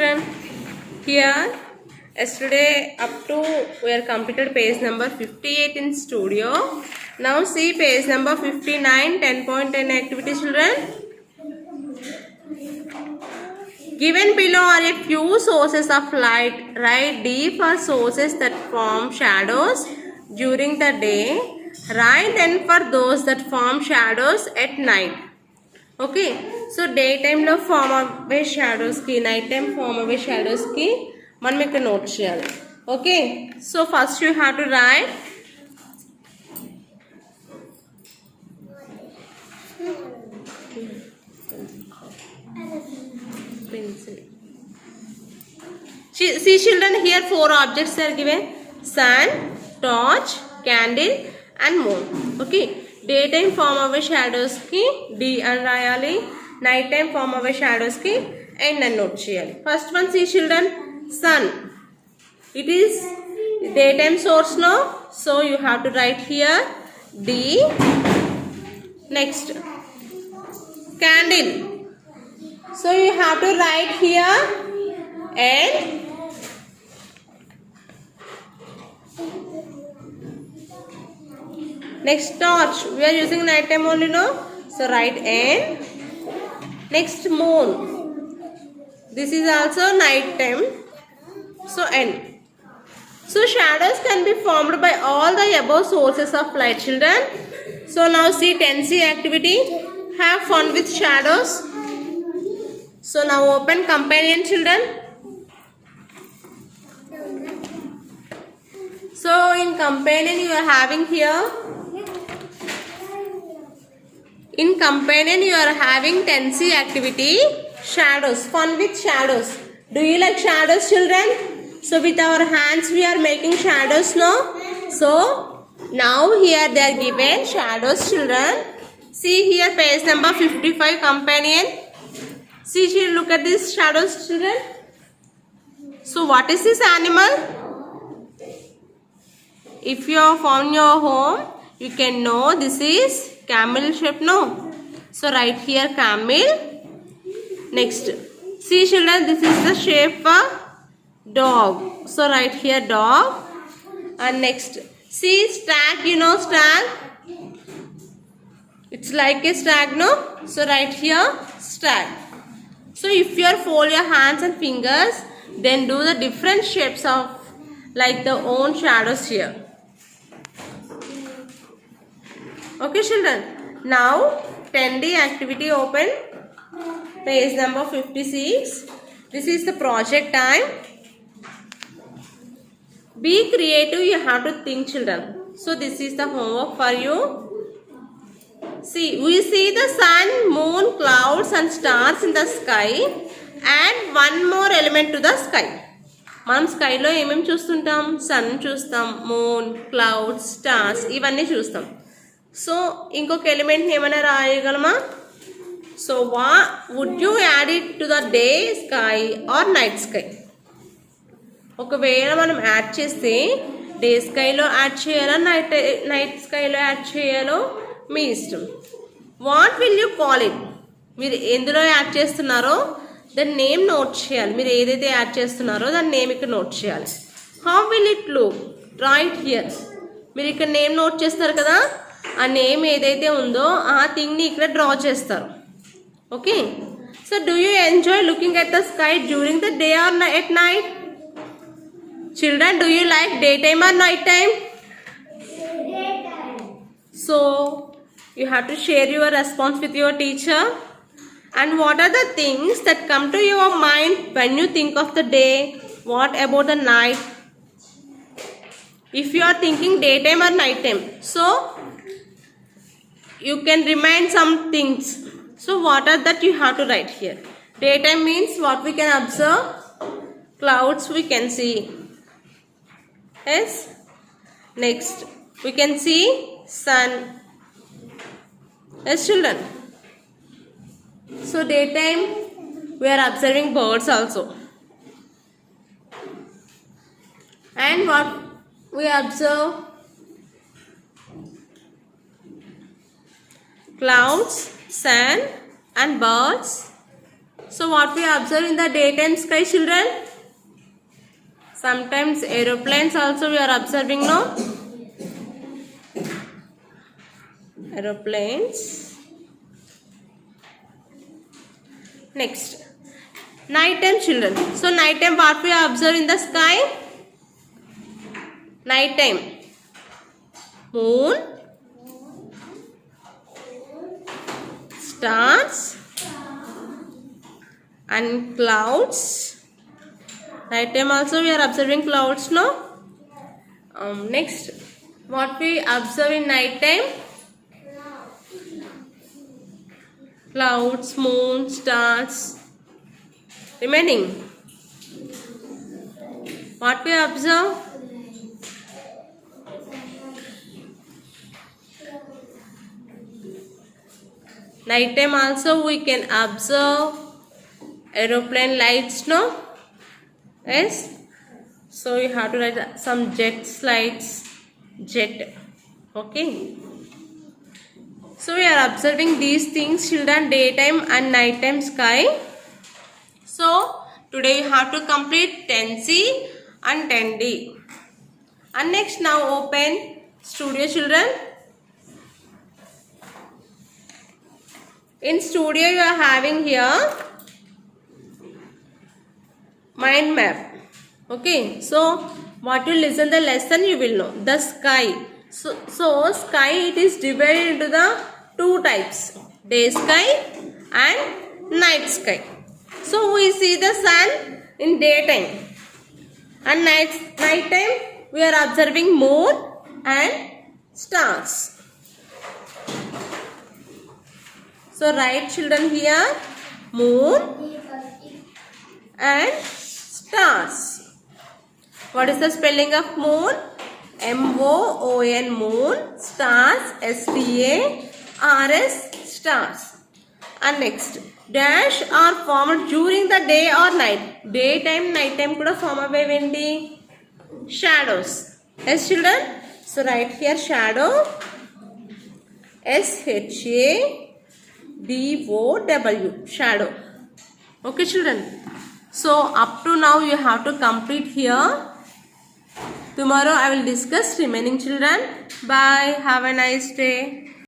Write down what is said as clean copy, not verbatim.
children? Here, yesterday up to we are completed page number 58 in studio. Now see page number 59, 10.10 activity children. Given below are a few sources of light. Write D for sources that form shadows during the day. Write N for those that form shadows at night. Okay, so daytime లో form అవే shadows కి night time form అవే shadows కి మనం ఇక్కడ note చేయాలి. Okay, so first you have to right pencil. See children, here four objects are given: sun, torch, candle and moon. Okay, daytime form of shadows ki D and rayali, night time form of shadows ki N and note cheyali. First one, see children, sun. It is daytime source, no? So you have to write here D. Next, candle. So you have to write here N. Next, torch. We are using night time only, no? So write N. Next, moon. This is also night time. So N. So shadows can be formed by all the above sources of light, children. So now see 10C activity. Have fun with shadows. So now open companion, children. So in companion you are having here. In companion you are having 10C activity, shadows, fun with shadows. Do you like shadows, children? So with our hands we are making shadows, no? So now here they are given shadows, children. See here page number 55 companion. See, look at these shadows, children. So what is this animal? If you are from your home, you can know this is camel shape, no? So write here camel. Next, see children, this is the shape for dog. So write here dog. And next, see stag, you know stag? It's like a stag, no? So write here stag. So if you fold your hands and fingers, then do the different shapes of like the own shadows here. Okay children, now 10D activity open, page number 56. This is the project time. Be creative, you have to think, children. So this is the homework for you. See, we see the sun, moon, clouds and stars in the sky. Add one more element to the sky. మనం స్కైలో ఏమేమి చూస్తుంటాం? Sun చూస్తాం, moon, clouds, stars ఇవన్నీ చూస్తాం. So ఇంకొక ఎలిమెంట్ని ఏమైనా రాయగలమా? So would you add it to the day sky or night sky? ఒకవేళ మనం యాడ్ చేస్తే డే స్కైలో యాడ్ చేయాలో నైట్ స్కైలో యాడ్ చేయాలో మీ ఇష్టం. What will you call it? మీరు ఎందులో యాడ్ చేస్తున్నారో దాని నేమ్ నోట్ చేయాలి. మీరు ఏదైతే యాడ్ చేస్తున్నారో దాని నేమ్ ఇక్కడ నోట్ చేయాలి. How will it look? Right here. మీరు ఇక్కడ నేమ్ నోట్ చేస్తారు కదా, ఆ నేమ్ ఏదైతే ఉందో ఆ థింగ్ని ఇక్కడ డ్రా చేస్తారు. Okay, so do you enjoy looking at the sky during the day or at night? Children, do you like daytime or night time? So you have to share your response with your teacher. And what are the things that come to your mind when you think of the day? What about the night? If you are thinking daytime or night time, so you can remind some things. So what are that you have to write here? Daytime means what we can observe. Clouds we can see. Yes. Next, we can see sun. Yes, children. So daytime we are observing birds also. And what we observe? Clouds, sun and birds. So what we observe in the daytime sky, children? Sometimes aeroplanes also we are observing, no? Aeroplanes. Next, nighttime, children. So nighttime what we observe in the sky? Nighttime, moon, stars and clouds. Nighttime also we are observing clouds, no? Next, what we observe in nighttime? Clouds, moon, stars. Remaining, what we observe? Nighttime also we can observe aeroplane lights, no? Yes. So you have to write some jet lights, jet. Okay. So we are observing these things, children, daytime and nighttime sky. So today you have to complete 10C and 10D. And next, now open Studio, children. In Studio you are having here mind map. Okay, so what you listen the lesson you will know. The sky. So sky, it is divided into the two types, day sky and night sky. So we see the sun in daytime, and night time we are observing moon and stars. So write, children, here moon and stars. What is the spelling of moon? M-O-O-N, moon. Stars, S-T-A-R-S, stars. And next, dash are formed during the day or night. Daytime, nighttime kuda form aveventi shadows. Yes, children. So write here shadow, S-H-A-D-O-W, shadow. Okay, children. So up to now you have to complete here. Tomorrow I will discuss remaining, children. Bye. Have a nice day.